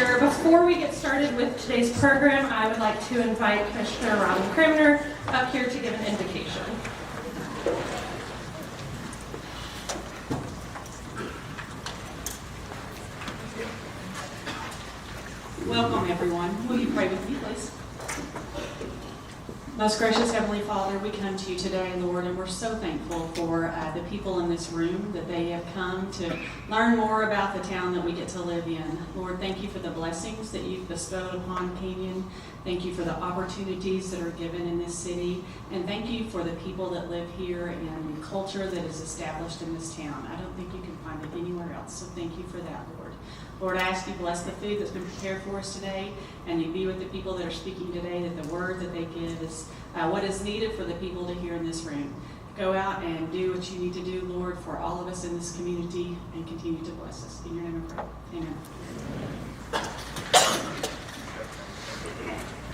Director. Before we get started with today's program, I would like to invite Commissioner Robin Cramner up here to give an invocation. Welcome, everyone. Will you pray with me, please? Most gracious Heavenly Father, we come to you today, Lord, and we're so thankful for the people in this room, that they have come to learn more about the town that we get to live in. Lord, thank you for the blessings that you've bestowed upon Canyon. Thank you for the opportunities that are given in this city. And thank you for the people that live here and the culture that is established in this town. I don't think you can find it anywhere else, so thank you for that, Lord. Lord, I ask you to bless the food that's been prepared for us today, and you be with the people that are speaking today, that the word that they give is what is needed for the people to hear in this room. Go out and do what you need to do, Lord, for all of us in this community, and continue to bless us. In your name I pray. Amen.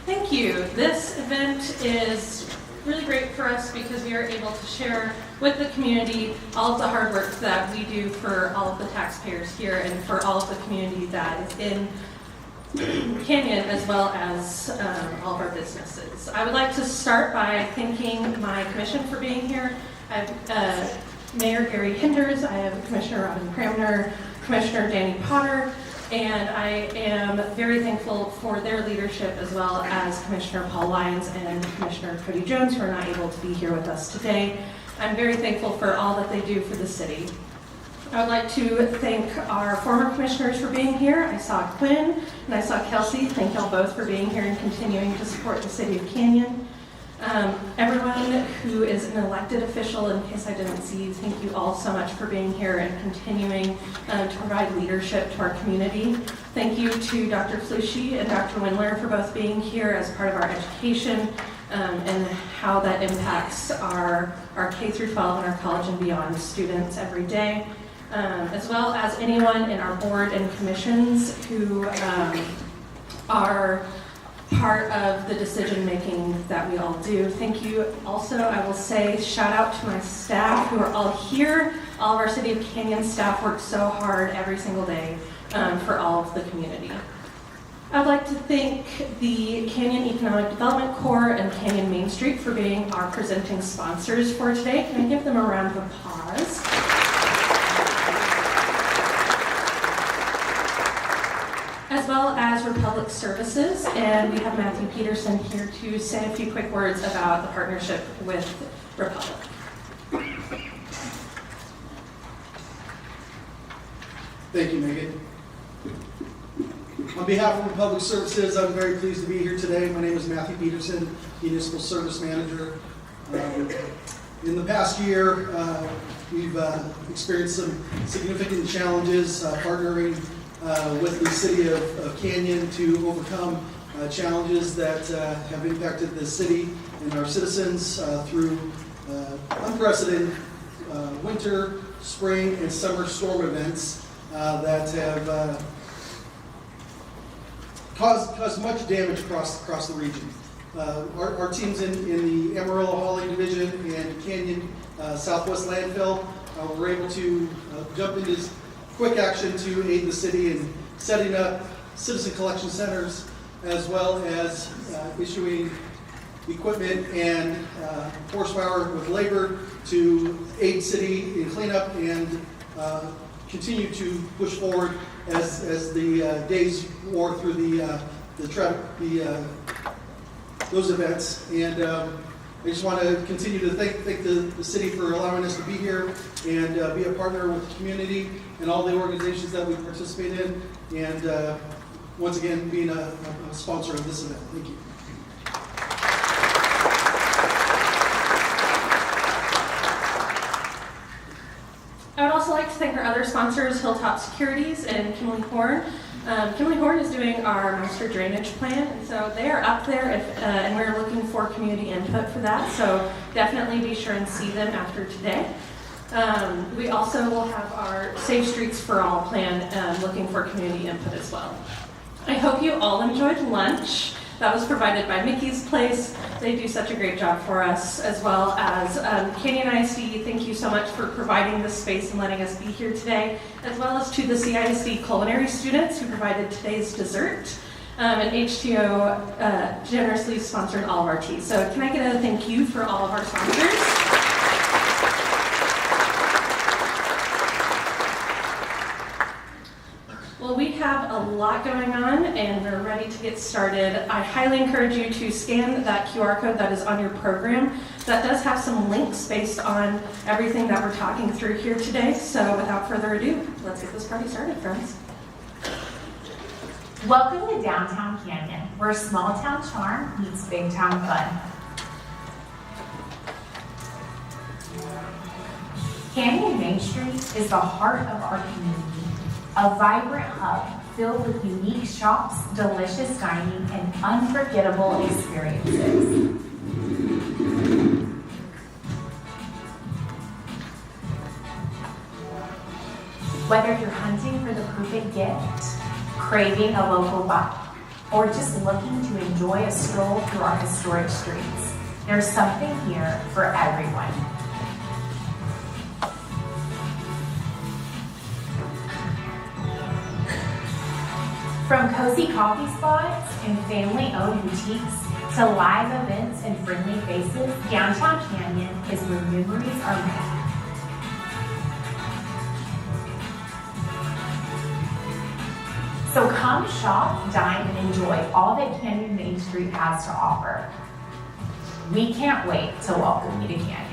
Thank you. This event is really great for us because we are able to share with the community all of the hard work that we do for all of the taxpayers here and for all of the community that is in Canyon, as well as all of our businesses. I would like to start by thanking my commission for being here. I have Mayor Gary Hinders, I have Commissioner Robin Cramner, Commissioner Danny Potter, and I am very thankful for their leadership, as well as Commissioner Paul Lyons and Commissioner Cody Jones, who are not able to be here with us today. I'm very thankful for all that they do for the city. I would like to thank our former commissioners for being here. I saw Quinn and I saw Kelsey. Thank y'all both for being here and continuing to support the city of Canyon. Everyone who is an elected official, in case I didn't see, thank you all so much for being here and continuing to provide leadership to our community. Thank you to Dr. Flushy and Dr. Windler for both being here as part of our education and how that impacts our K through 12 and our college and beyond students every day, as well as anyone in our board and commissions who are part of the decision making that we all do. Thank you. Also, I will say shout out to my staff who are all here. All of our City of Canyon staff work so hard every single day for all of the community. I'd like to thank the Canyon Economic Development Corps and Canyon Main Street for being our presenting sponsors for today. Can I give them a round of applause? As well as Republic Services, and we have Matthew Peterson here to say a few quick words about the partnership with Republic. Thank you, Megan. On behalf of Republic Services, I'm very pleased to be here today. My name is Matthew Peterson, Municipal Service Manager. In the past year, we've experienced some significant challenges partnering with the City of Canyon to overcome challenges that have impacted the city and our citizens through unprecedented winter, spring, and summer storm events that have caused much damage across the region. Our teams in the Amarillo Hawley Division and Canyon Southwest Landfill were able to jump into quick action to aid the city in setting up citizen collection centers, as well as issuing equipment and horsepower with labor to aid city in cleanup and continue to push forward as the days wore through those events. And I just want to continue to thank the city for allowing us to be here and be a partner with the community and all the organizations that we participate in, and once again being a sponsor of this event. Thank you. I would also like to thank our other sponsors, Hilltop Securities and Kimley Horn. Kimley Horn is doing our master drainage plan, and so they are up there, and we're looking for community input for that, so definitely be sure and see them after today. We also will have our Safe Streets for All plan looking for community input as well. I hope you all enjoyed lunch. That was provided by Mickey's Place. They do such a great job for us, as well as Canyon ISD. Thank you so much for providing this space and letting us be here today, as well as to the CISD culinary students who provided today's dessert. And HTO generously sponsored all of our tea. So can I get a thank you for all of our sponsors? Well, we have a lot going on and we're ready to get started. I highly encourage you to scan that QR code that is on your program. That does have some links based on everything that we're talking through here today. So without further ado, let's get this party started, friends. Welcome to Downtown Canyon, where small town charm meets big town fun. Canyon Main Street is the heart of our community, a vibrant hub filled with unique shops, delicious dining, and unforgettable experiences. Whether you're hunting for the perfect gift, craving a local bite, or just looking to enjoy a stroll through our historic streets, there's something here for everyone. From cozy coffee spots and family-owned boutiques to live events and friendly faces, Downtown Canyon is where memories are made. So come shop, dine, and enjoy all that Canyon Main Street has to offer. We can't wait to welcome you to Canyon.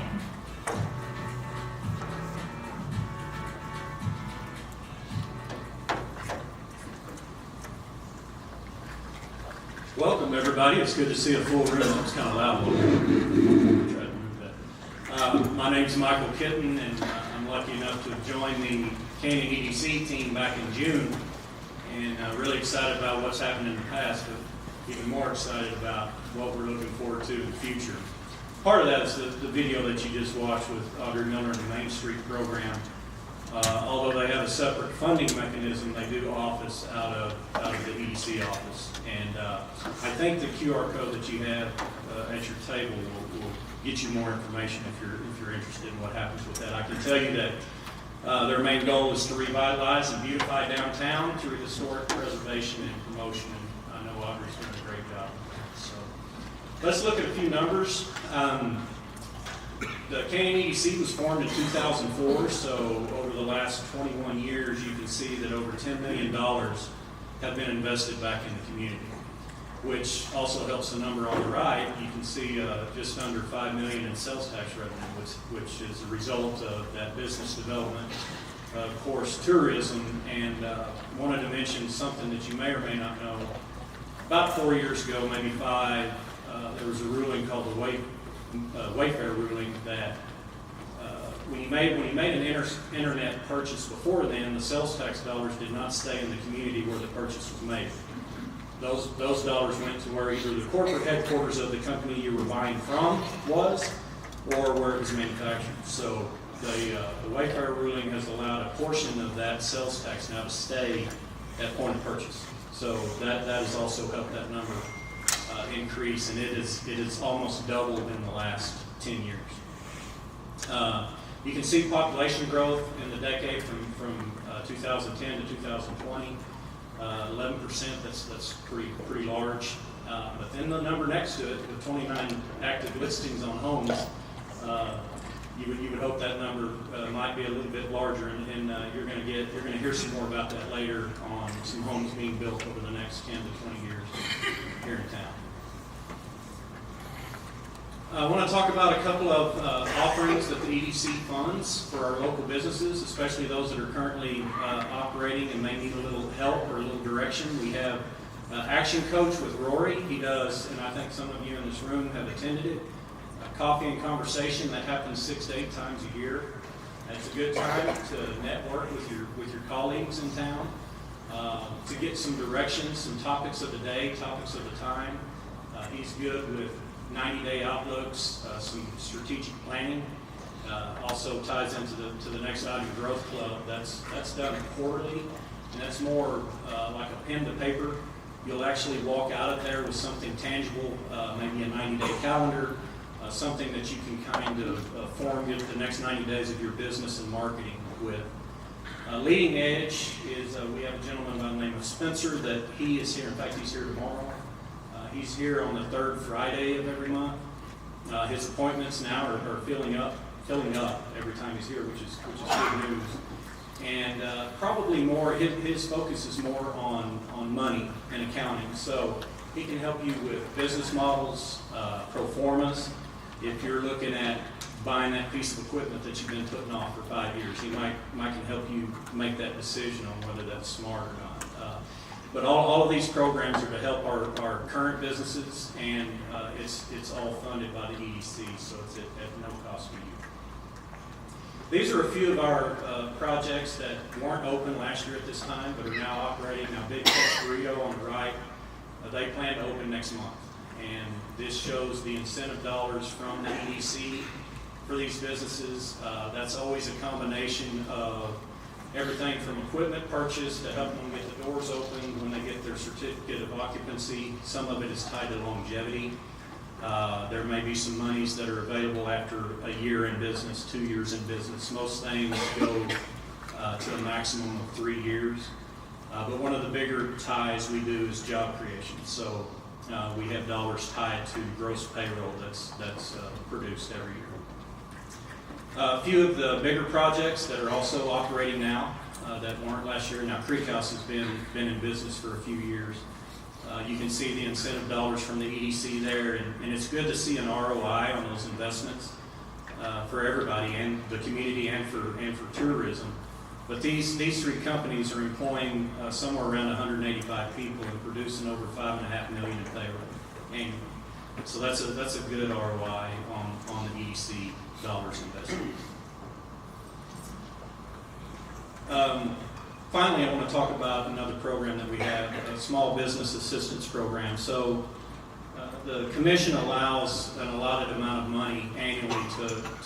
Welcome, everybody. It's good to see a full room. That was kind of loud. Try to move that. My name's Michael Kitten, and I'm lucky enough to have joined the Canyon EDC team back in June. And really excited about what's happened in the past, but even more excited about what we're looking forward to in the future. Part of that is the video that you just watched with Audrey Miller and the Main Street program. Although they have a separate funding mechanism, they do office out of the EDC office. And I think the QR code that you have at your table will get you more information if you're interested in what happens with that. I can tell you that their main goal is to revitalize and beautify downtown through historic preservation and promotion, and I know Audrey's doing a great job. So let's look at a few numbers. The Canyon EDC was formed in 2004, so over the last 21 years, you can see that over $10 million have been invested back in the community, which also helps the number on the right. You can see just under $5 million in sales tax revenue, which is a result of that business development, of course, tourism, and wanted to mention something that you may or may not know. About 4 years ago, maybe 5, there was a ruling called the Wayfair ruling that when you made an internet purchase before then, the sales tax dollars did not stay in the community where the purchase was made. Those dollars went to where either the corporate headquarters of the company you were buying from was, or where it was manufactured. So the Wayfair ruling has allowed a portion of that sales tax now to stay at point of purchase. So that has also helped that number increase, and it is almost doubled in the last 10 years. You can see population growth in the decade from 2010 to 2020. 11%, that's pretty large. But then the number next to it, with 29 active listings on homes, you would hope that number might be a little bit larger, and you're going to hear some more about that later on some homes being built over the next 10 to 20 years here in town. I want to talk about a couple of offerings that the EDC funds for our local businesses, especially those that are currently operating and may need a little help or a little direction. We have Action Coach with Rory. He does, and I think some of you in this room have attended it, a coffee and conversation that happens 6 to 8 times a year. It's a good time to network with your colleagues in town, to get some direction, some topics of the day, topics of the time. He's good with 90-day outlooks, some strategic planning. Also ties into the next item, Growth Club. That's done quarterly, and that's more like a pen to paper You'll actually walk out of there with something tangible, maybe a 90-day calendar, something that you can kind of form the next 90 days of your business and marketing with. Leading Edge is, we have a gentleman by the name of Spencer that he is here. In fact, he's here tomorrow. He's here on the third Friday of every month. His appointments now are filling up every time he's here, which is good news. And probably more, his focus is more on money and accounting. So he can help you with business models, pro formas. If you're looking at buying that piece of equipment that you've been putting off for 5 years, he might can help you make that decision on whether that's smart or not. But all of these programs are to help our current businesses, and it's all funded by the EDC, so it's at no cost to you. These are a few of our projects that weren't open last year at this time, but are now operating. Now, Big Tex Burrito on the right, they plan to open next month. And this shows the incentive dollars from the EDC for these businesses. That's always a combination of everything from equipment purchase to help them get the doors open when they get their certificate of occupancy. Some of it is tied to longevity. There may be some monies that are available after a year in business, 2 years in business. Most things go to a maximum of 3 years. But one of the bigger ties we do is job creation. So we have dollars tied to gross payroll that's produced every year. A few of the bigger projects that are also operating now that weren't last year. Now, Creek House has been in business for a few years. You can see the incentive dollars from the EDC there, and it's good to see an ROI on those investments for everybody and the community and for tourism. But these three companies are employing somewhere around 185 people and producing over $5.5 million in payroll annually. So that's a good ROI on the EDC dollars invested. Finally, I want to talk about another program that we have, a small business assistance program. So the commission allows an allotted amount of money annually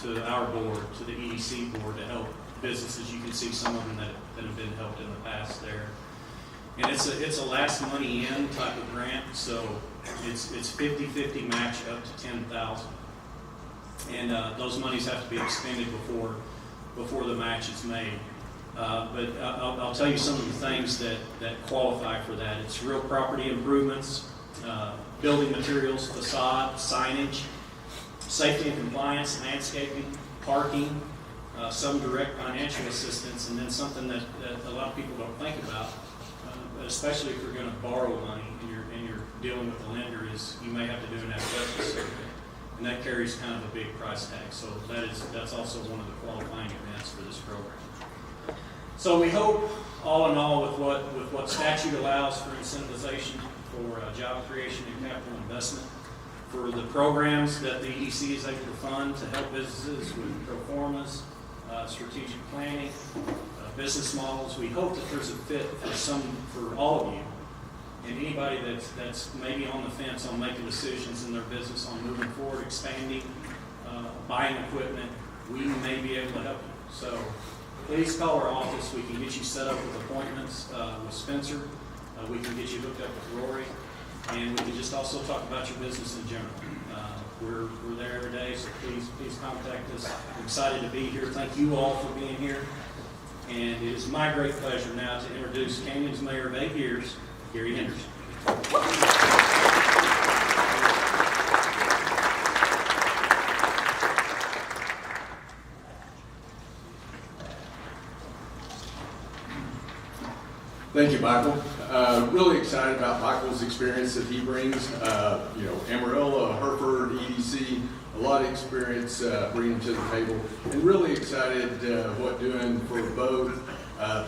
to our board, to the EDC board, to help businesses. You can see some of them that have been helped in the past there. And it's a last money in type of grant, so it's 50-50 match up to $10,000. And those monies have to be expended before the match is made. But I'll tell you some of the things that qualify for that. It's real property improvements, building materials, facade, signage, safety and compliance, landscaping, parking, some direct financial assistance, and then something that a lot of people don't think about, but especially if you're going to borrow money and you're dealing with the lender, is you may have to do an asbestos survey. And that carries kind of a big price tag. So that's also one of the qualifying events for this program. So we hope, all in all, with what statute allows for incentivization, for job creation and capital investment, for the programs that the EDC is able to fund to help businesses with pro formas, strategic planning, business models, we hope that there's a fit for all of you. And anybody that's maybe on the fence on making decisions in their business, on moving forward, expanding, buying equipment, we may be able to help you. So please call our office. We can get you set up with appointments with Spencer. We can get you hooked up with Rory. And we can just also talk about your business in general. We're there every day, so please contact us. I'm excited to be here. Thank you all for being here. And it is my great pleasure now to introduce Canyon's Mayor of 8 years, Gary Henderson. Thank you, Michael. Really excited about Michael's experience that he brings. Amarillo, Hereford, EDC, a lot of experience bringing to the table, and really excited what doing for both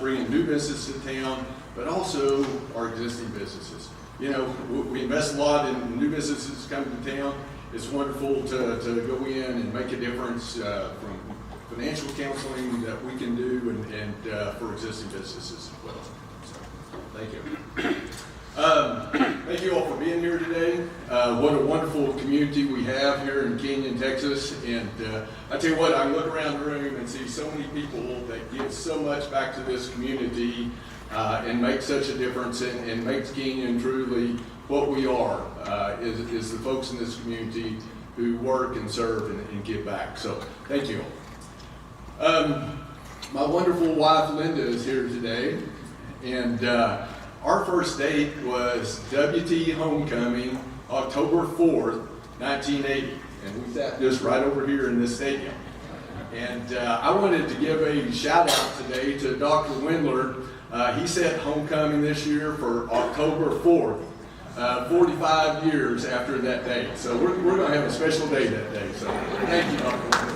bringing new businesses to town, but also our existing businesses. We invest a lot in new businesses coming to town. It's wonderful to go in and make a difference from financial counseling that we can do and for existing businesses as well. So, thank you. Thank you all for being here today. What a wonderful community we have here in Canyon, Texas. And I tell you what, I look around the room and see so many people that give so much back to this community and make such a difference and makes Canyon truly what we are, is the folks in this community who work and serve and give back. So thank you. My wonderful wife Linda is here today, and our first date was WT Homecoming, October 4th, 1980, and we sat just right over here in this stadium. And I wanted to give a shout out today to Dr. Windler. He set homecoming this year for October 4th, 45 years after that date. So we're going to have a special day that day. So thank you, Dr. Windler.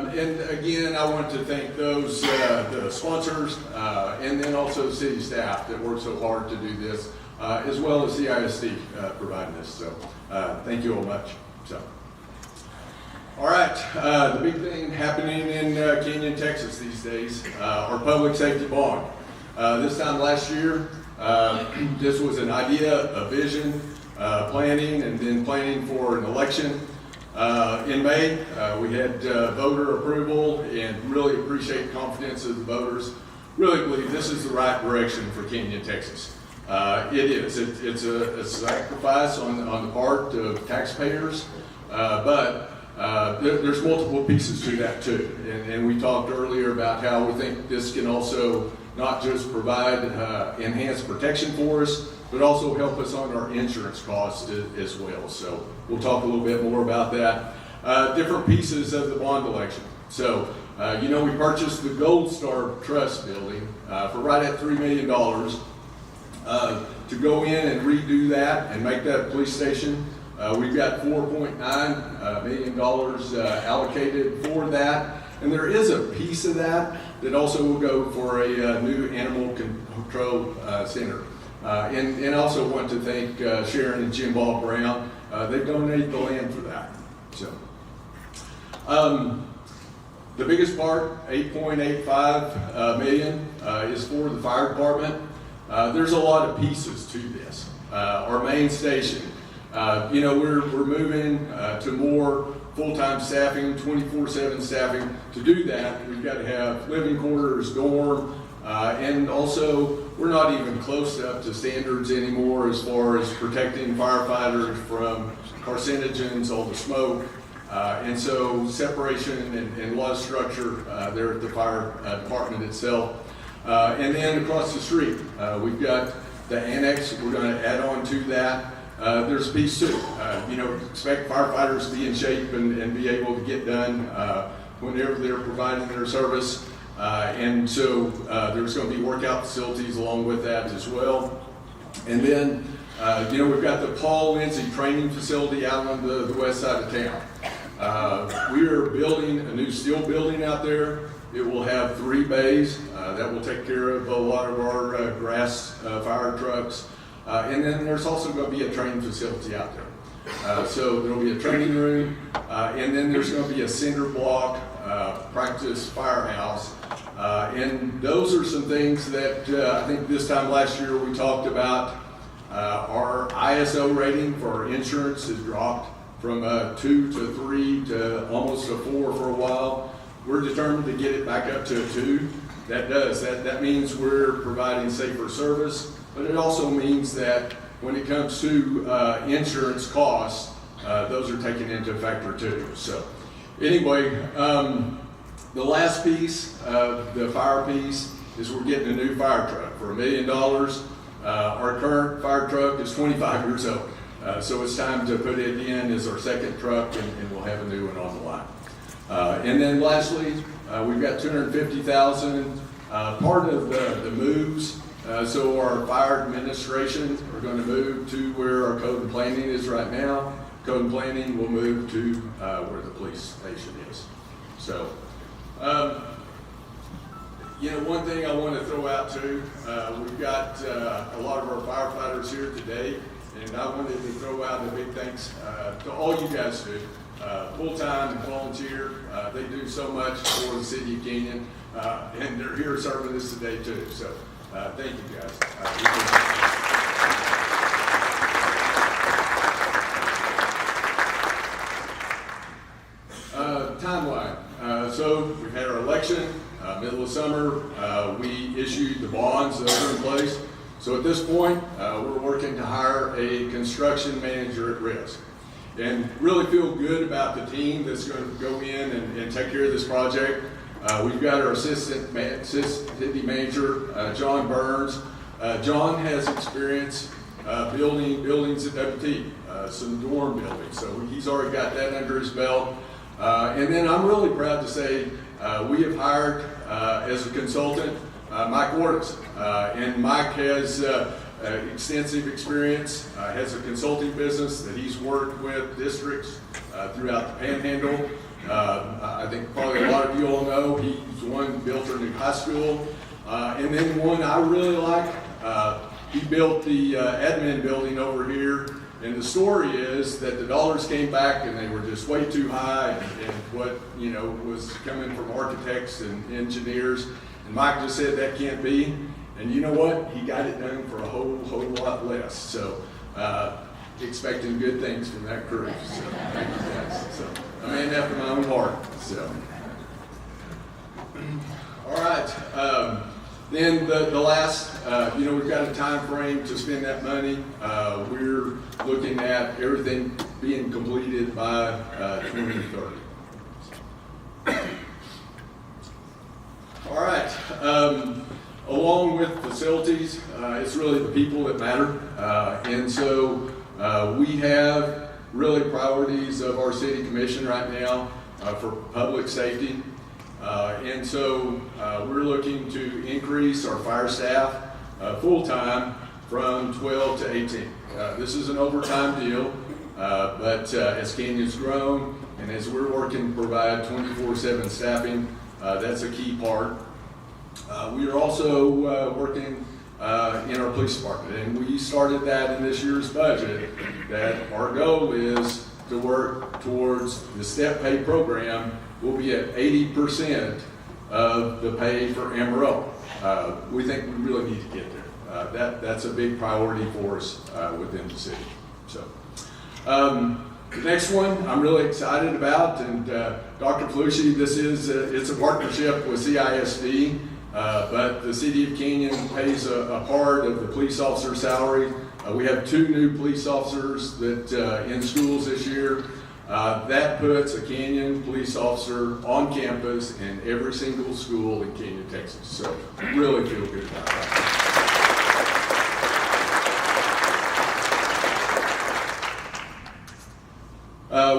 And again, I want to thank those the sponsors and then also city staff that work so hard to do this, as well as CISD providing this. So thank you all much. So, all right, the big thing happening in Canyon, Texas these days, our public safety bond. This time last year, this was an idea, a vision, planning, and then planning for an election. In May, we had voter approval and really appreciate the confidence of the voters. Really believe this is the right direction for Canyon, Texas. It is. It's a sacrifice on the part of taxpayers, but there's multiple pieces to that too. And we talked earlier about how we think this can also not just provide enhanced protection for us, but also help us on our insurance costs as well. So we'll talk a little bit more about that. Different pieces of the bond election. So, we purchased the Gold Star Trust building for right at $3 million to go in and redo that and make that a police station. We've got $4.9 million allocated for that. And there is a piece of that also will go for a new animal control center. And I also want to thank Sharon and Jim Bob Brown. They donated the land for that. So, the biggest part, $8.85 million, is for the fire department. There's a lot of pieces to this. Our main station, we're moving to more full-time staffing, 24/7 staffing. To do that, we've got to have living quarters, dorm, and also we're not even close up to standards anymore as far as protecting firefighters from carcinogens, all the smoke. And so separation and a lot of structure there at the fire department itself. And then across the street, we've got the annex. We're going to add on to that. There's a piece too. Expect firefighters to be in shape and be able to get done whenever they're providing their service. And so there's going to be workout facilities along with that as well. And then, we've got the Paul Lindsay training facility out on the west side of town. We are building a new steel building out there. It will have 3 bays. That will take care of a lot of our grass fire trucks. And then there's also going to be a training facility out there. So there will be a training room, and then there's going to be a cinder block practice firehouse. And those are some things that I think this time last year we talked about. Our ISO rating for our insurance has dropped from a 2 to 3 to almost a 4 for a while. We're determined to get it back up to a 2. That means we're providing safer service, but it also means that when it comes to insurance costs, those are taken into factor too. So anyway, the last piece, the fire piece, is we're getting a new fire truck for $1 million. Our current fire truck is 25 years old. So it's time to put it in as our second truck, and we'll have a new one on the line. And then lastly, we've got $250,000. Part of the moves, so our fire administration are going to move to where our code and planning is right now. Code and planning will move to where the police station is. So, one thing I want to throw out too, we've got a lot of our firefighters here today, and I wanted to throw out a big thanks to all you guys do. full-time and volunteer. They do so much for the city of Canyon, and they're here serving us today too. So thank you guys. Timeline. So we've had our election, middle of summer. We issued the bonds that are in place. So at this point, we're working to hire a construction manager at risk, and really feel good about the team that's going to go in and take care of this project. We've got our assistant city manager, John Burns. John has experience building buildings at WT, some dorm buildings, so he's already got that under his belt. And then I'm really proud to say we have hired as a consultant Mike Wardis, and Mike has extensive experience, has a consulting business that he's worked with districts throughout the Panhandle. I think probably a lot of you all know he's one built our new high school, and then one I really like, he built the admin building over here. And the story is that the dollars came back and they were just way too high, and what was coming from architects and engineers. And Mike just said that can't be. And you know what? He got it done for a whole lot less. So expecting good things from that crew. So thank you guys. So a man after my own heart. So all right. Then the last, we've got a time frame to spend that money. We're looking at everything being completed by 2030. All right. Along with facilities, it's really the people that matter. And so we have really priorities of our city commission right now for public safety. And so we're looking to increase our fire staff full-time from 12 to 18. This is an overtime deal, but as Canyon's grown and as we're working to provide 24/7 staffing, that's a key part. We are also working in our police department, and we started that in this year's budget, that our goal is to work towards the step pay program. We'll be at 80% of the pay for Amarillo. We think we really need to get there. That's a big priority for us within the city. So, the next one I'm really excited about, and Dr. Felucci, it's a partnership with CISD, but the city of Canyon pays a part of the police officer salary. We have 2 new police officers that in schools this year. That puts a Canyon police officer on campus in every single school in Canyon, Texas. So really feel good about that.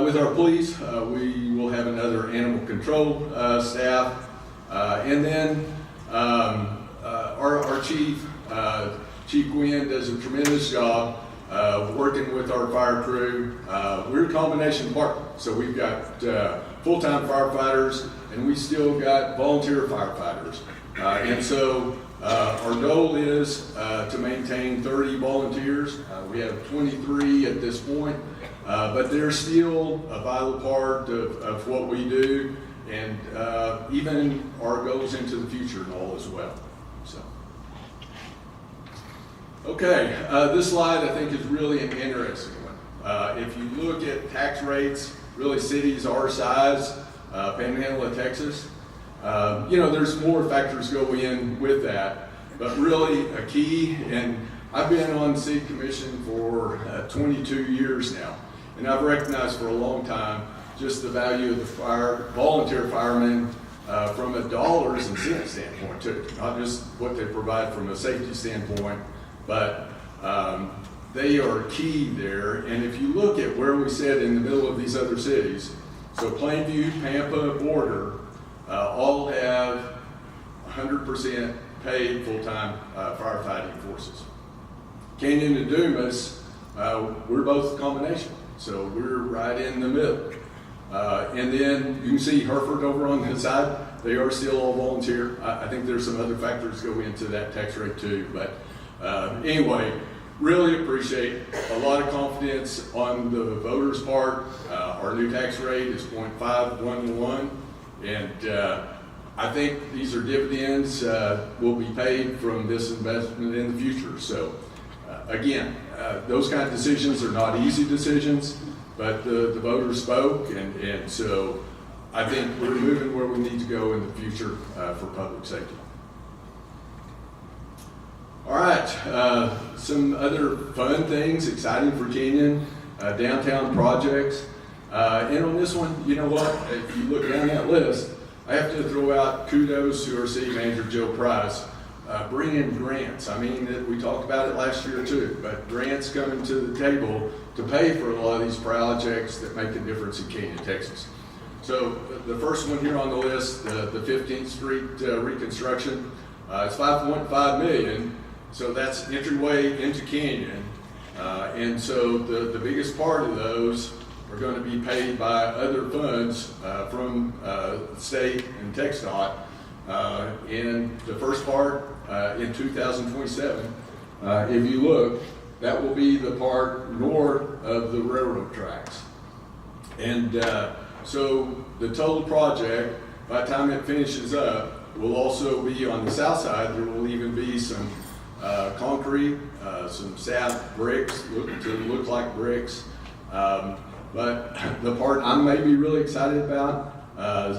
With our police, we will have another animal control staff. And then our chief, Chief Gwynn, does a tremendous job working with our fire crew. We're a combination partner, so we've got full-time firefighters, and we still got volunteer firefighters. And so our goal is to maintain 30 volunteers. We have 23 at this point, but they're still a vital part of what we do, and even our goals into the future and all as well. So. Okay, this slide I think is really an interesting one. If you look at tax rates, really cities our size, Panhandle of Texas, there's more factors go in with that, but really a key, and I've been on the city commission for 22 years now, and I've recognized for a long time just the value of the volunteer firemen from a dollars and cents standpoint too, not just what they provide from a safety standpoint, but they are key there. And if you look at where we sit in the middle of these other cities, so Plainview, Pampa, Border, all have 100% paid full-time firefighting forces. Canyon and Dumas, we're both a combination, so we're right in the middle. And then you can see Hereford over on the side, they are still all volunteer. I think there's some other factors go into that tax rate too, but anyway, really appreciate a lot of confidence on the voters' part. Our new tax rate is 0.511, and I think these are dividends will be paid from this investment in the future. So again, those kind of decisions are not easy decisions, but the voters spoke, and so I think we're moving where we need to go in the future for public safety. All right, some other fun things, exciting for Kenyon, downtown projects. And on this one, you know what, if you look down that list, I have to throw out kudos to our city manager, Joe Price, bringing grants. I mean, we talked about it last year too, but grants coming to the table to pay for a lot of these projects that make a difference in Kenyon, Texas. So the first one here on the list, the 15th Street reconstruction, it's $5.5 million. So that's entryway into Kenyon. And so the biggest part of those are going to be paid by other funds from the state and TxDOT. And the first part in 2027, if you look, that will be the part north of the railroad tracks. And so the total project, by the time it finishes up, will also be on the south side. There will even be some concrete, some sap bricks to look like bricks. But the part I'm maybe really excited about,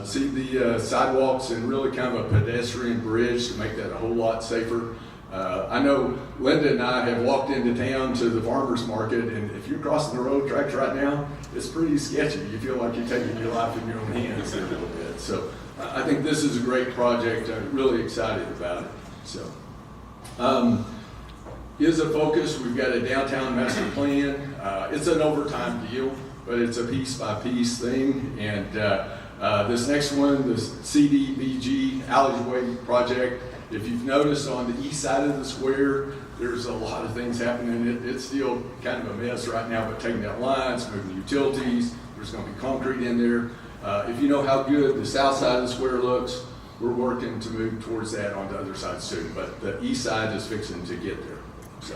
see the sidewalks and really kind of a pedestrian bridge to make that a whole lot safer. I know Linda and I have walked into town to the farmer's market, and if you're crossing the road tracks right now, it's pretty sketchy. You feel like you're taking your life in your own hands there a little bit. So I think this is a great project. I'm really excited about it. So is a focus. We've got a downtown master plan. It's an overtime deal, but it's a piece by piece thing. And this next one, the CDBG alleyway project, if you've noticed on the east side of the square, there's a lot of things happening. It's still kind of a mess right now, but taking out lines, moving utilities, there's going to be concrete in there. If you know how good the south side of the square looks, we're working to move towards that on the other side soon, but the east side is fixing to get there. So,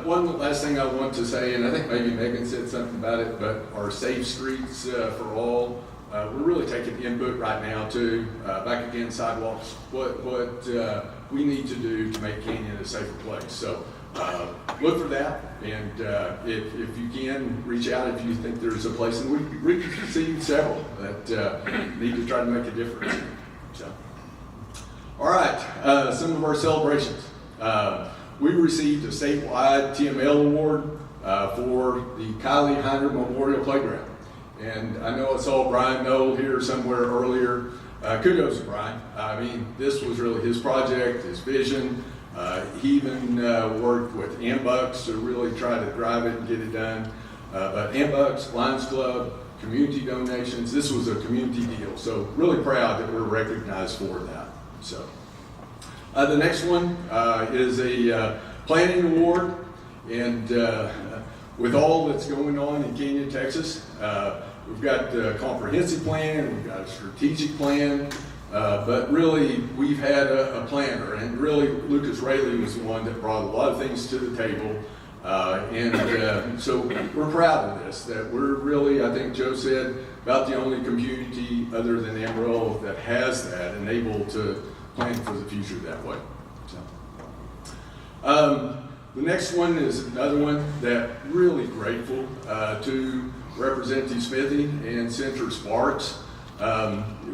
one last thing I want to say, and I think maybe Megan said something about it, but our Safe Streets for All, we're really taking input right now too, back against sidewalks, what we need to do to make Kenyon a safer place. So look for that, and if you can, reach out if you think there's a place, and we see several that need to try to make a difference. So, all right, some of our celebrations. We received a statewide TML award for the Kylie Heiner Memorial Playground. And I know I saw Brian Knoll here somewhere earlier. Kudos to Brian. I mean, this was really his project, his vision. He even worked with AMBUCS to really try to drive it and get it done. But AMBUCS, Lions Club, community donations, this was a community deal. So really proud that we're recognized for that. So the next one is a planning award. And with all that's going on in Kenyon, Texas, we've got a comprehensive plan, we've got a strategic plan, but really we've had a planner, and really Lucas Raley was the one that brought a lot of things to the table. So we're proud of this, that we're really, I think Joe said, about the only community other than Amarillo that has that and able to plan for the future that way. So, the next one is another one that really grateful to Representative Smithy and Senator Sparks.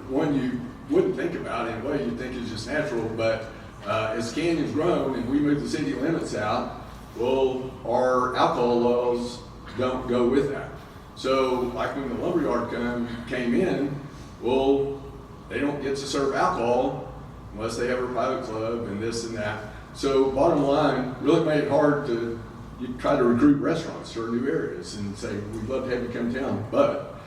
One you wouldn't think about in a way, you'd think is just natural, but as Kenyon's grown and we move the city limits out, well, our alcohol laws don't go with that. So like when the lumberyard came in, well, they don't get to serve alcohol unless they have a private club and this and that. So bottom line, really made it hard to try to recruit restaurants to our new areas and say, we'd love to have you come down. But,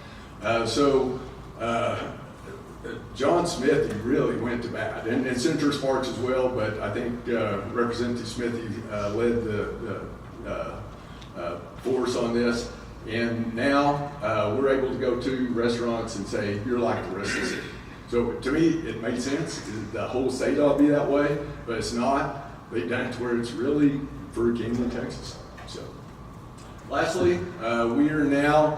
John Smith, he really went to bat, and Senator Sparks as well, but I think Representative Smithy led the force on this. And now we're able to go to restaurants and say, you're like the rest of the city. So to me, it made sense. The whole state ought to be that way, but it's not. They've done it to where it's really for Kingman, Texas. So, lastly, we are now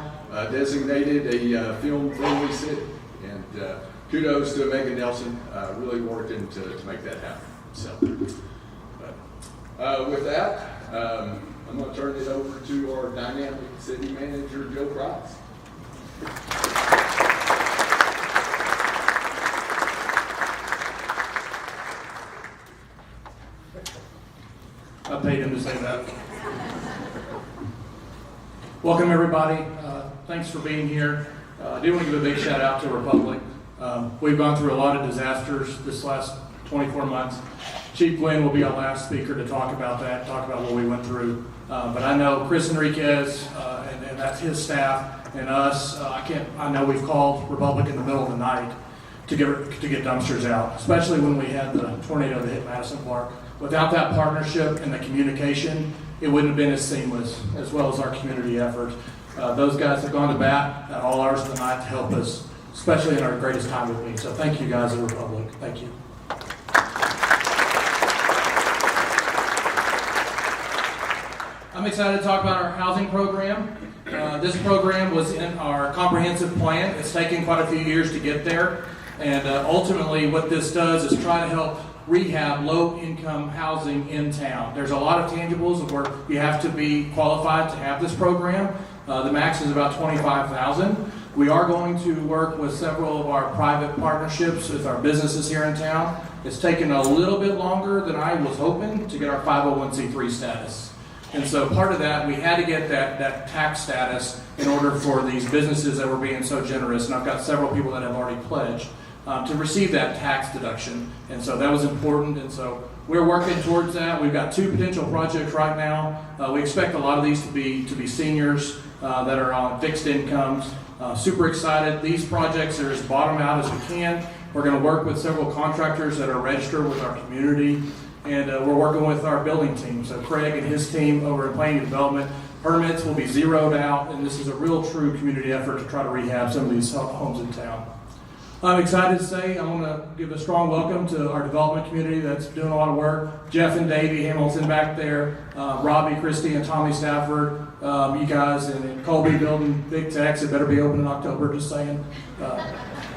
designated a film-friendly city, and kudos to Megan Nelson, really working to make that happen. So, with that, I'm going to turn it over to our dynamic city manager, Joe Price. I paid him to say that. Welcome, everybody. Thanks for being here. I do want to give a big shout out to Republic. We've gone through a lot of disasters this last 24 months. Chief Glenn will be our last speaker to talk about that, talk about what we went through. But I know Chris Enriquez and that's his staff and us. I know we've called Republic in the middle of the night to get dumpsters out, especially when we had the tornado that hit Madison Park. Without that partnership and the communication, it wouldn't have been as seamless, as well as our community effort. Those guys have gone to bat at all hours of the night to help us, especially in our greatest time with me. So thank you guys at Republic. Thank you. I'm excited to talk about our housing program. This program was in our comprehensive plan. It's taken quite a few years to get there. And ultimately what this does is try to help rehab low-income housing in town. There's a lot of tangibles of where you have to be qualified to have this program. The max is about $25,000. We are going to work with several of our private partnerships with our businesses here in town. It's taken a little bit longer than I was hoping to get our 501c3 status. And so part of that, we had to get that tax status in order for these businesses that were being so generous. And I've got several people that have already pledged to receive that tax deduction. And so that was important. And so we're working towards that. We've got 2 potential projects right now. We expect a lot of these to be seniors that are on fixed incomes. Super excited. These projects are as bottom out as we can. We're going to work with several contractors that are registered with our community. And we're working with our building team. So Craig and his team over at Planning and Development. Permits will be zeroed out. And this is a real true community effort to try to rehab some of these homes in town. I'm excited to say I want to give a strong welcome to our development community that's doing a lot of work. Jeff and Davey Hamilton back there, Robbie, Christie, and Tommy Stafford. You guys in Colby building Big Techs, it better be open in October, just saying.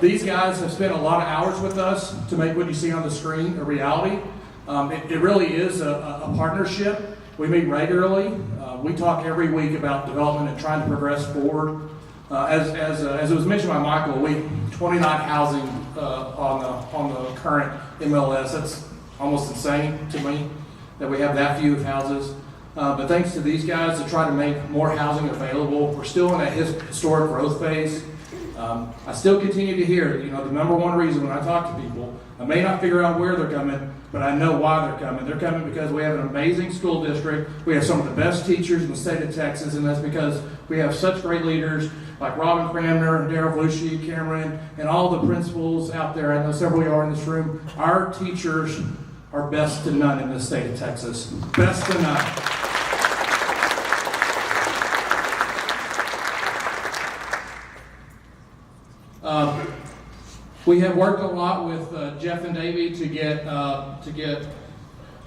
These guys have spent a lot of hours with us to make what you see on the screen a reality. It really is a partnership. We meet regularly. We talk every week about development and trying to progress forward. As it was mentioned by Michael, we 29 housing on the current MLS. That's almost insane to me that we have that few of houses. But thanks to these guys to try to make more housing available. We're still in a historic growth phase. I still continue to hear, the number one reason when I talk to people, I may not figure out where they're coming, but I know why they're coming. They're coming because we have an amazing school district. We have some of the best teachers in the state of Texas, and that's because we have such great leaders like Robin Cramner, Darryl Vlucci, Cameron, and all the principals out there. I know several of you are in this room. Our teachers are best to none in the state of Texas. Best to none. We have worked a lot with Jeff and Davey to get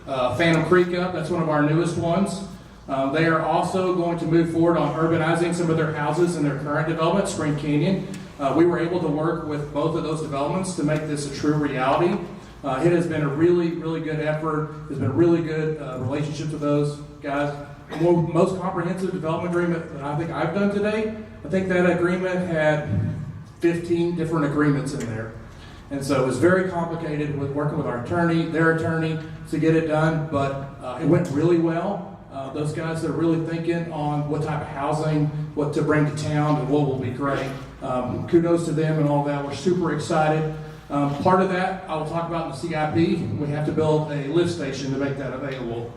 Phantom Creek up. That's one of our newest ones. They are also going to move forward on urbanizing some of their houses in their current development, Spring Canyon. We were able to work with both of those developments to make this a true reality. It has been a really, really good effort. There's been really good relationships with those guys. The most comprehensive development agreement that I think I've done today, I think that agreement had 15 different agreements in there. And so it was very complicated with working with our attorney, their attorney, to get it done, but it went really well. Those guys are really thinking on what type of housing, what to bring to town, and what will be great. Kudos to them and all that. We're super excited. Part of that I will talk about in the CIP. We have to build a lift station to make that available.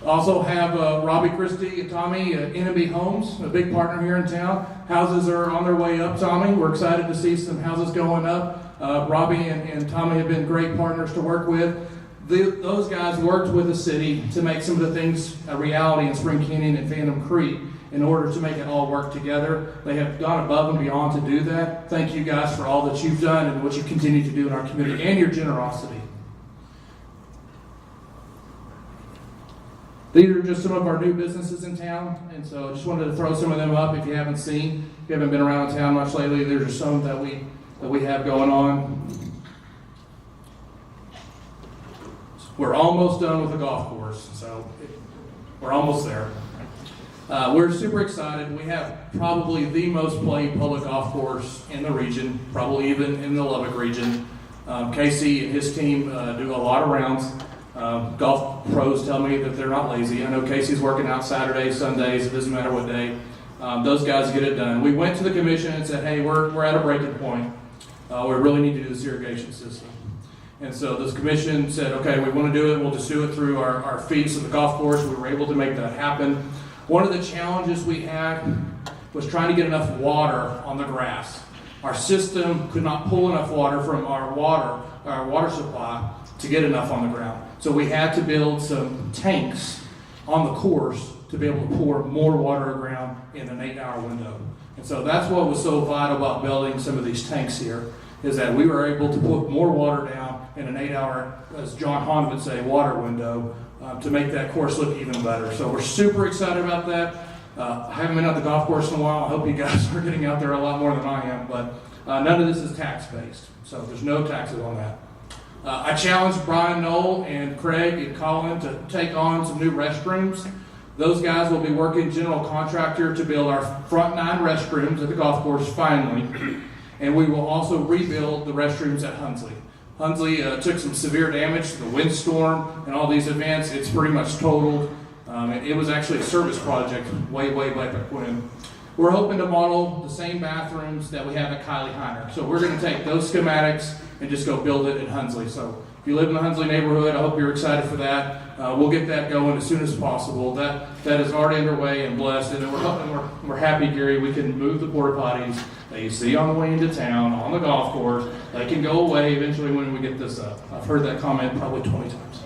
Also have Robbie Christie and Tommy at NMB Homes, a big partner here in town. Houses are on their way up, Tommy. We're excited to see some houses going up. Robbie and Tommy have been great partners to work with. Those guys worked with the city to make some of the things a reality in Spring Canyon and Phantom Creek in order to make it all work together. They have gone above and beyond to do that. Thank you guys for all that you've done and what you continue to do in our community and your generosity. These are just some of our new businesses in town, and so I just wanted to throw some of them up if you haven't seen. If you haven't been around town much lately, there's just some that we have going on. We're almost done with the golf course, so we're almost there. We're super excited. We have probably the most played public golf course in the region, probably even in the Lubbock region. Casey and his team do a lot of rounds. Golf pros tell me that they're not lazy. I know Casey's working out Saturdays, Sundays, it doesn't matter what day. Those guys get it done. We went to the commission and said, hey, we're at a breaking point. We really need to do this irrigation system. And so this commission said, okay, we want to do it. We'll just do it through our fees of the golf course. We were able to make that happen. One of the challenges we had was trying to get enough water on the grass. Our system could not pull enough water from our water supply to get enough on the ground. So we had to build some tanks on the course to be able to pour more water around in an 8-hour window. And so that's what was so vital about building some of these tanks here, is that we were able to put more water down in an 8-hour, as John Hahn would say, water window, to make that course look even better. So we're super excited about that. I haven't been at the golf course in a while. I hope you guys are getting out there a lot more than I am, but none of this is tax-based, so there's no taxes on that. I challenged Brian Knoll and Craig and Colin to take on some new restrooms. Those guys will be working general contractor to build our front 9 restrooms at the golf course finally, and we will also rebuild the restrooms at Hunsley. Hunsley took some severe damage to the windstorm and all these events. It's pretty much totaled. It was actually a service project way back when. We're hoping to model the same bathrooms that we have at Kylie Heiner. So we're going to take those schematics and just go build it in Hunsley. So if you live in the Hunsley neighborhood, I hope you're excited for that. We'll get that going as soon as possible. That is already underway and blessed. And we're happy, Gary, we can move the porta potties that you see on the way into town, on the golf course. They can go away eventually when we get this up. I've heard that comment probably 20 times.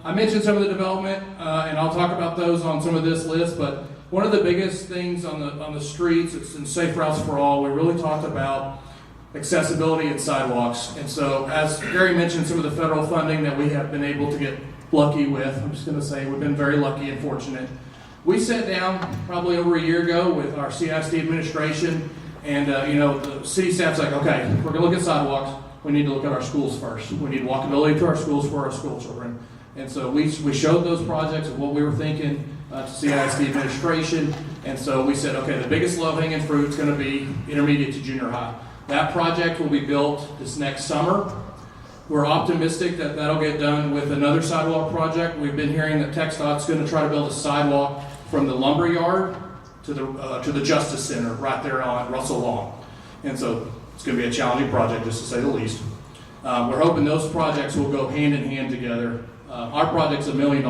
I mentioned some of the development, and I'll talk about those on some of this list, but one of the biggest things on the streets, it's in Safe Routes for All, we really talked about accessibility and sidewalks. And so, as Gary mentioned, some of the federal funding that we have been able to get lucky with, I'm just going to say we've been very lucky and fortunate. We sat down probably over a year ago with our CISD administration, and the city staff's like, okay, we're going to look at sidewalks. We need to look at our schools first. We need walkability to our schools for our school children. And so we showed those projects of what we were thinking to CISD administration. And so we said, okay, the biggest low-hanging fruit is going to be intermediate to junior high. That project will be built this next summer. We're optimistic that that'll get done with another sidewalk project. We've been hearing that TxDOT's going to try to build a sidewalk from the lumber yard to the Justice Center right there on Russell Lawn. And so it's going to be a challenging project, just to say the least. We're hoping those projects will go hand in hand together. Our project's $1 million.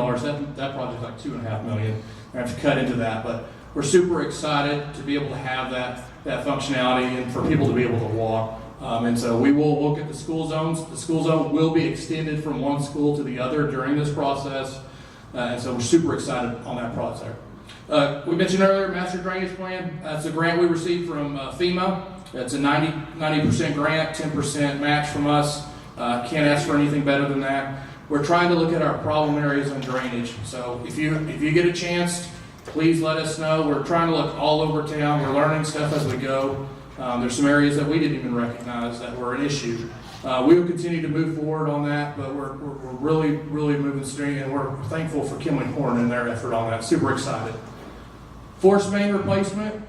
That project's like $2.5 million. We have to cut into that, but we're super excited to be able to have that functionality and for people to be able to walk. And so we will look at the school zones. The school zone will be extended from one school to the other during this process. And so we're super excited on that project. We mentioned earlier, Master Drainage Plan. That's a grant we received from FEMA. It's a 90% grant, 10% match from us. Can't ask for anything better than that. We're trying to look at our problem areas on drainage. So if you get a chance, please let us know. We're trying to look all over town. We're learning stuff as we go. There's some areas that we didn't even recognize that were an issue. We will continue to move forward on that, but we're really moving straight, and we're thankful for Kimley Horn and their effort on that. Super excited. Force main replacement.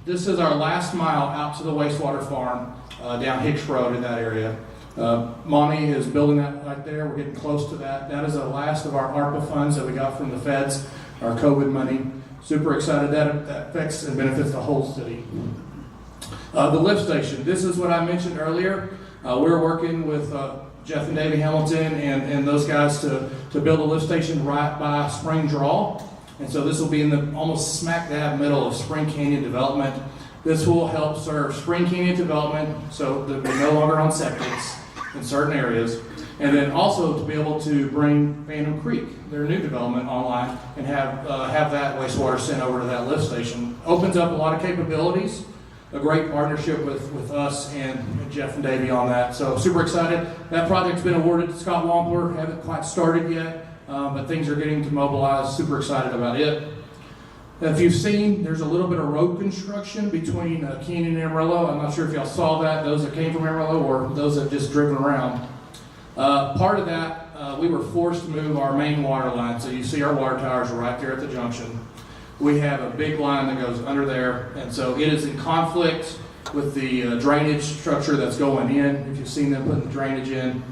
This is our last mile out to the wastewater farm down Hicks Road in that area. Monty is building that right there. We're getting close to that. That is the last of our ARPA funds that we got from the feds, our COVID money. Super excited that affects and benefits the whole city. The lift station. This is what I mentioned earlier. We're working with Jeff and Davey Hamilton and those guys to build a lift station right by Spring Draw. And so this will be in the almost smack dab middle of Spring Canyon development. This will help serve Spring Canyon development so that we're no longer on septics in certain areas. And then also to be able to bring Phantom Creek, their new development, online and have that wastewater sent over to that lift station. Opens up a lot of capabilities. A great partnership with us and Jeff and Davey on that. So super excited. That project's been awarded to Scott Wampler. Haven't quite started yet. but things are getting to mobilize. Super excited about it. If you've seen, there's a little bit of road construction between Keene and Amarillo. I'm not sure if y'all saw that, those that came from Amarillo or those that just driven around. Part of that, we were forced to move our main water line. So you see our water towers are right there at the junction. We have a big line that goes under there, and so it is in conflict with the drainage structure that's going in. If you've seen them putting the drainage in,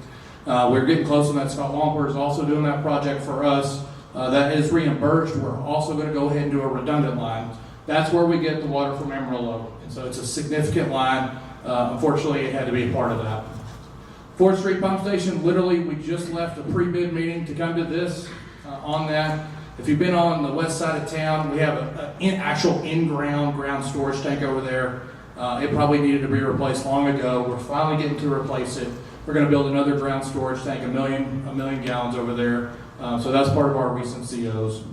we're getting close on that. Scott Wampler is also doing that project for us. That is reimbursed. We're also going to go ahead and do a redundant line. That's where we get the water from Amarillo, and so it's a significant line. Unfortunately, it had to be a part of that. 4th Street Pump Station, literally, we just left a pre-bid meeting to come to this on that. If you've been on the west side of town, we have an actual in-ground storage tank over there. It probably needed to be replaced long ago. We're finally getting to replace it. We're going to build another ground storage tank, a million gallons over there. So that's part of our recent COs.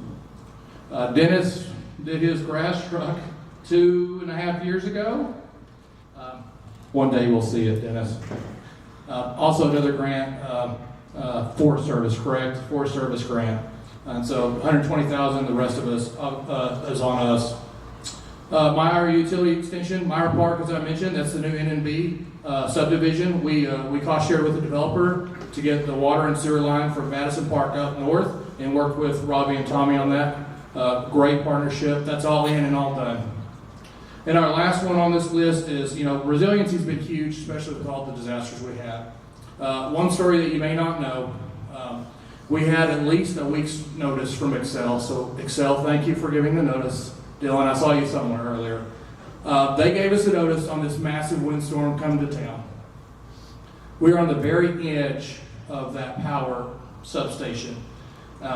Dennis did his grass truck 2.5 years ago. One day we'll see it, Dennis. Also another grant, Forest Service, correct? Forest Service grant. And so $120,000, the rest of us is on us. Meyer Utility Extension, Meyer Park, as I mentioned, that's the new NNB subdivision. We cost shared with the developer to get the water and sewer line from Madison Park up north, and worked with Robbie and Tommy on that. Great partnership. That's all in and all done. And our last one on this list is, resiliency has been huge, especially with all the disasters we had. One story that you may not know, we had at least a week's notice from Excel. So Excel, thank you for giving the notice. Dylan, I saw you somewhere earlier. They gave us a notice on this massive windstorm coming to town. We were on the very edge of that power substation.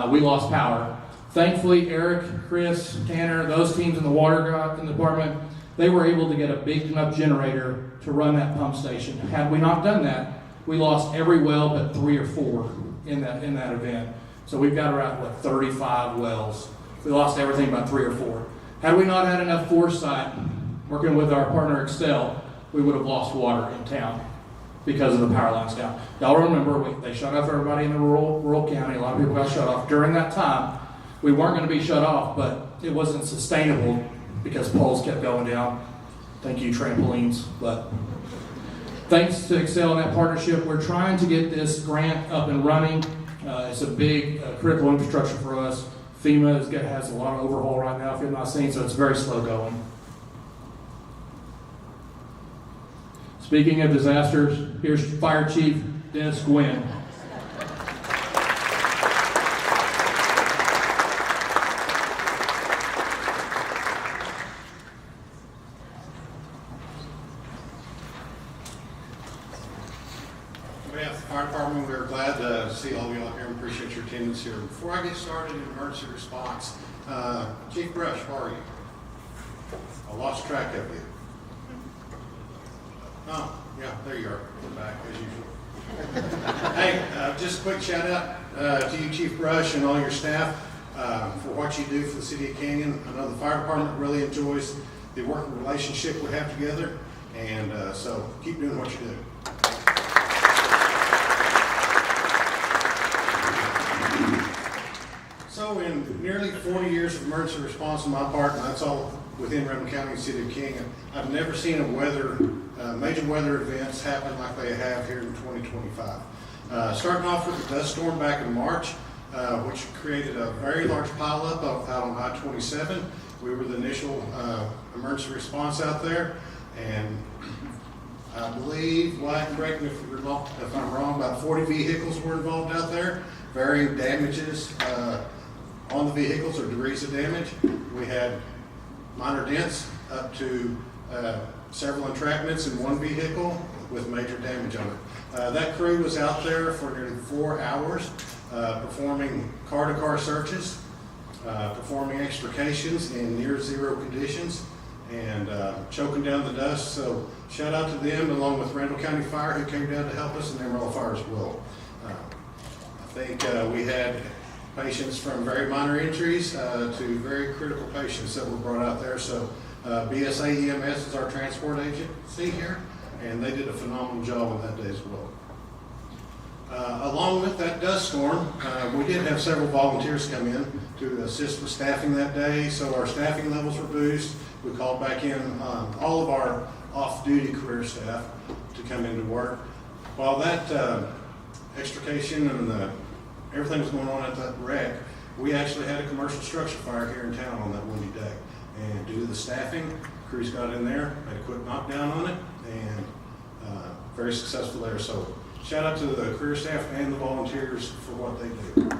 We lost power. Thankfully, Eric, Chris, Tanner, those teams in the water department, they were able to get a big enough generator to run that pump station. Had we not done that, we lost every well but 3 or 4 in that event. So we've got around 35 wells. We lost everything by 3 or 4. Had we not had enough foresight, working with our partner Excel, we would have lost water in town because of the power lines down. Y'all remember, they shut off everybody in the rural county. A lot of people got shut off. During that time, we weren't going to be shut off, but it wasn't sustainable because poles kept going down. Thank you, trampolines. But thanks to Excel and that partnership, we're trying to get this grant up and running. It's a big critical infrastructure for us. FEMA has a lot of overhaul right now, if you've not seen, so it's very slow going. Speaking of disasters, here's Fire Chief Dennis Gwynn. On behalf of the fire department, we're glad to see all of you out here and appreciate your attendance here. Before I get started in emergency response, Chief Brush, how are you? I lost track of you. Oh, yeah, there you are, in the back as usual. Hey, just a quick shout out to you, Chief Brush, and all your staff for what you do for the City of Canyon. I know the fire department really enjoys the working relationship we have together, and so keep doing what you do. So in nearly 40 years of emergency response on my part, and that's all within Reynolds County and City of Canyon, I've never seen a major weather events happen like they have here in 2025. Starting off with the dust storm back in March, which created a very large pileup out on I-27. We were the initial emergency response out there, and I believe, correct me if I'm wrong, about 40 vehicles were involved out there. Varying damages on the vehicles or degrees of damage. We had minor dents up to several entrapments in one vehicle with major damage on it. That crew was out there for nearly 4 hours performing car-to-car searches, performing extrications in near zero conditions, and choking down the dust. So shout out to them along with Randall County Fire who came down to help us, and Amarillo Fire as well. I think we had patients from very minor injuries to very critical patients that were brought out there. So BSA EMS is our transport agency here, and they did a phenomenal job on that day as well. Along with that dust storm, we did have several volunteers come in to assist with staffing that day, so our staffing levels were boosted. We called back in all of our off-duty career staff to come into work. While that extrication and everything was going on at that wreck, we actually had a commercial structure fire here in town on that windy day. And due to the staffing, crews got in there, had a quick knockdown on it, and very successful there. So shout out to the career staff and the volunteers for what they do.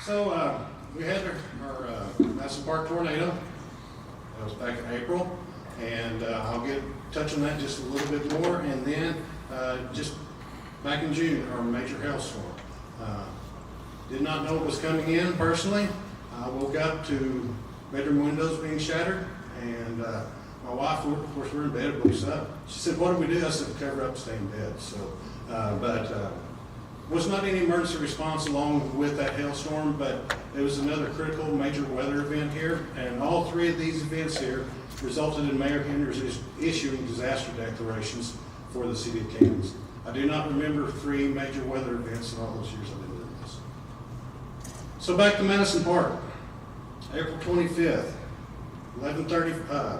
So we had our Madison Park tornado. That was back in April, and I'll touch on that just a little bit more. And then just back in June, our major hailstorm. Did not know it was coming in personally. I woke up to bedroom windows being shattered, and my wife, of course, we're in bed, it wakes up. She said, "What do we do?" I said, "Cover up, stay in bed." So, was not any emergency response along with that hailstorm, but it was another critical major weather event here, and all three of these events here resulted in Mayor Henders issuing disaster declarations for the city of Kansas. I do not remember 3 major weather events in all those years I've been doing this. So back to Madison Park, April 25th, 11:35,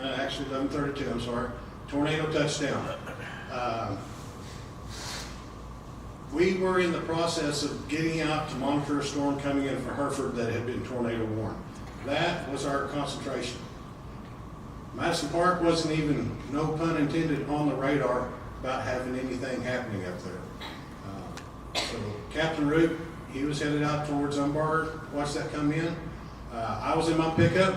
actually 11:32, I'm sorry, tornado touchdown. We were in the process of getting out to monitor a storm coming in from Hereford that had been tornado warned. That was our concentration. Madison Park wasn't even, no pun intended, on the radar about having anything happening up there. So Captain Root, he was headed out towards Umbar, watched that come in. I was in my pickup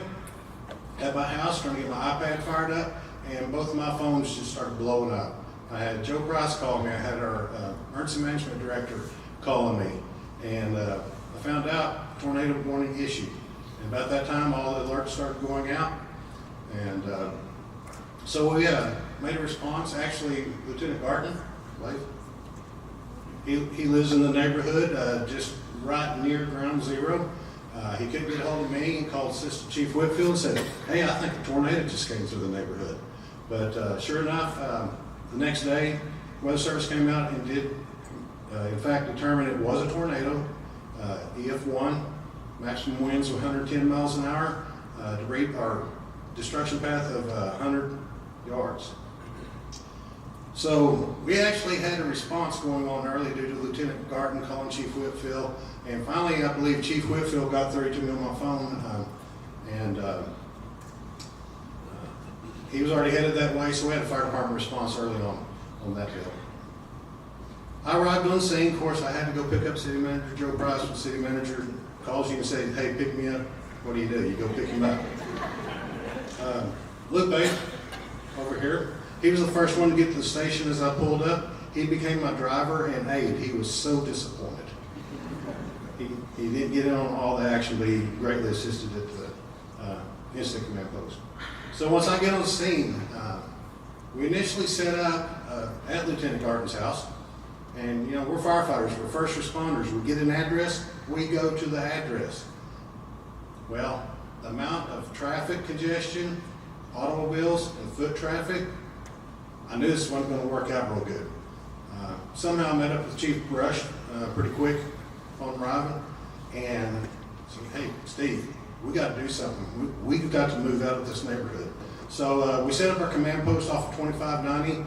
at my house trying to get my iPad fired up, and both of my phones just started blowing up. I had Joe Price call me, I had our emergency management director calling me, and I found out tornado warning issued. And about that time, all the alerts started going out, and so we made a response. Actually, Lieutenant Garton, he lives in the neighborhood just right near ground zero. He couldn't get a hold of me. He called Assistant Chief Whitfield and said, "Hey, I think a tornado just came through the neighborhood." But sure enough, the next day, Weather Service came out and did, in fact, determine it was a tornado, EF1, maximum winds of 110 miles an hour, debris or destruction path of 100 yards. So we actually had a response going on early due to Lieutenant Garton calling Chief Whitfield, and finally, I believe Chief Whitfield got through to me on my phone, and he was already headed that way, so we had a fire department response early on that deal. I arrived on scene. Of course, I had to go pick up City Manager Joe Price. When the City Manager calls you and says, "Hey, pick me up," what do? You go pick him up. Lupe, over here, he was the first one to get to the station as I pulled up. He became my driver and aide. He was so disappointed. He didn't get in on all the action, but he greatly assisted at the incident command post. So once I get on the scene, we initially set up at Lieutenant Garton's house. And, you know, we're firefighters, we're first responders. We get an address, we go to the address. Well, the amount of traffic congestion, automobiles, and foot traffic, I knew this wasn't going to work out real good. Somehow I met up with Chief Brush pretty quick on arriving, and said, "Hey, Steve, we got to do something. We've got to move out of this neighborhood." So we set up our command post off of 2590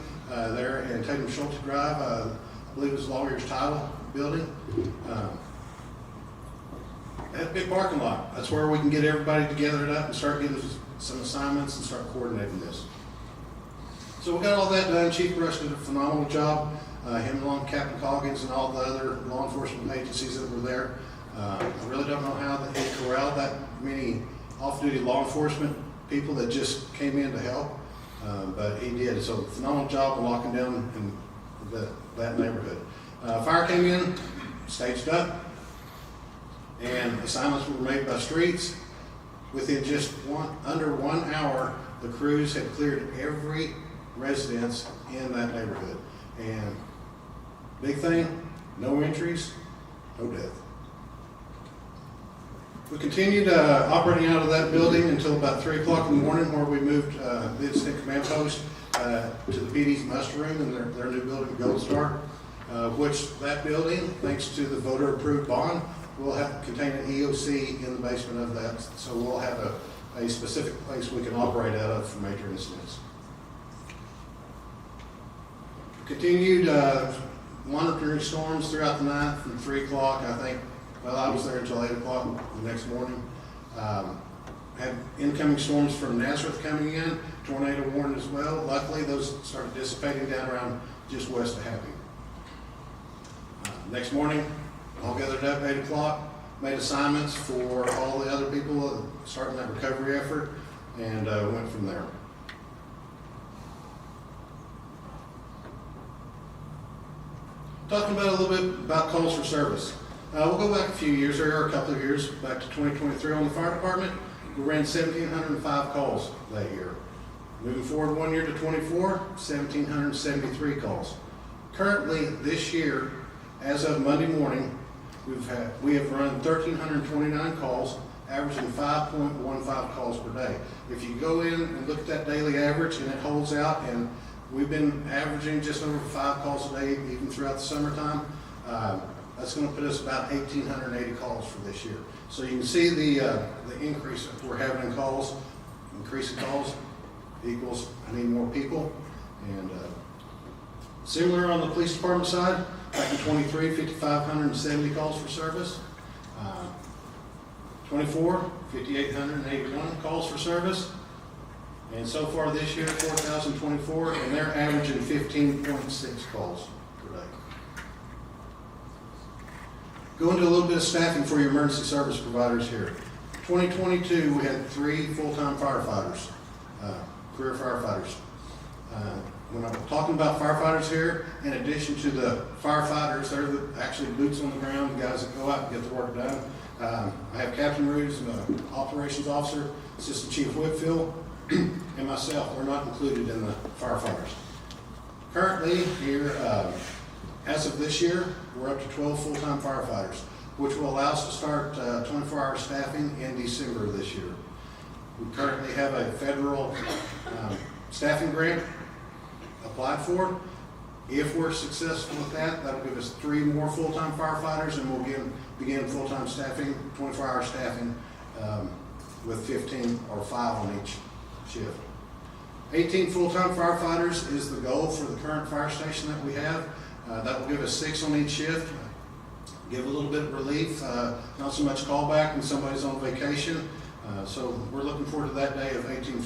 there in Tatum Schulte Drive. I believe it was Lawyer's Title building. That big parking lot. That's where we can get everybody together up and start getting some assignments and start coordinating this. So we got all that done. Chief Brush did a phenomenal job. Him along with Captain Coggins and all the other law enforcement agencies that were there. I really don't know how he corralled that many off-duty law enforcement people that just came in to help, but he did. So phenomenal job of locking down in that neighborhood. Fire came in, staged up, and assignments were made by streets. Within just under 1 hour, the crews had cleared every residence in that neighborhood. And big thing, no entries, no death. We continued operating out of that building until about 3 o'clock in the morning, where we moved the incident command post to the PD's muster room in their new building, Gold Star, which that building, thanks to the voter-approved bond, will contain an EOC in the basement of that, so we'll have a specific place we can operate out of for major incidents. Continued monitoring storms throughout the night from 3 o'clock, I think. Well, I was there until 8 o'clock the next morning. Had incoming storms from Nazareth coming in, tornado warning as well. Luckily, those started dissipating down around just west of Happy. Next morning, all gathered up at 8 o'clock, made assignments for all the other people starting that recovery effort, and went from there. Talking about a little bit about calls for service. We'll go back a few years, or a couple of years, back to 2023 on the fire department. We ran 1,705 calls that year. Moving forward 1 year to 24, 1,773 calls. Currently, this year, as of Monday morning, we have run 1,329 calls, averaging 5.15 calls per day. If you go in and look at that daily average and it holds out, and we've been averaging just over 5 calls a day, even throughout the summertime, that's going to put us about 1,880 calls for this year. So you can see the increase that we're having in calls. Increasing calls equals I need more people. And similar on the police department side, back in 23, 5,570 calls for service. 24, 5,881 calls for service. And so far this year, 4,024, and they're averaging 15.6 calls per day. Go into a little bit of staffing for your emergency service providers here. 2022, we had 3 full-time firefighters, career firefighters. When I'm talking about firefighters here, in addition to the firefighters, they're actually boots on the ground, the guys that go out and get the work done. I have Captain Ruse, an operations officer, Assistant Chief Whitfield, and myself. We're not included in the firefighters. Currently, here, as of this year, we're up to 12 full-time firefighters, which will allow us to start 24-hour staffing in December of this year. We currently have a federal staffing grant applied for. If we're successful with that, that'll give us 3 more full-time firefighters, and we'll begin full-time staffing, 24-hour staffing, with 15 or 5 on each shift. 18 full-time firefighters is the goal for the current fire station that we have. That will give us 6 on each shift, give a little bit of relief, not so much callback when somebody's on vacation. So we're looking forward to that day of 18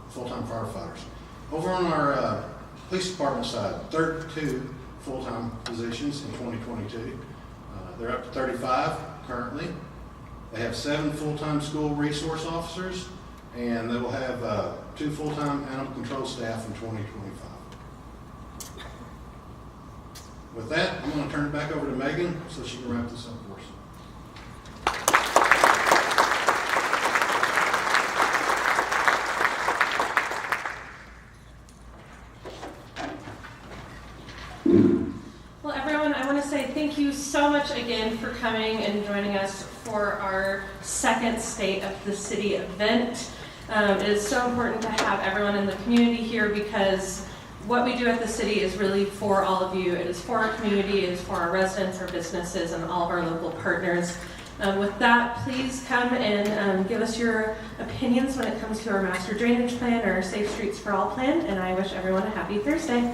full-time firefighters. Over on our police department side, 32 full-time positions in 2022. They're up to 35 currently. They have 7 full-time school resource officers, and they will have 2 full-time animal control staff in 2025. With that, I'm going to turn it back over to Megan so she can wrap this up for us. Well, everyone, I want to say thank you so much again for coming and joining us for our second State of the City event. It is so important to have everyone in the community here because what we do at the city is really for all of you. It is for our community, it is for our residents, our businesses, and all of our local partners. With that, please come and give us your opinions when it comes to our master drainage plan or Safe Streets for All plan, and I wish everyone a happy Thursday.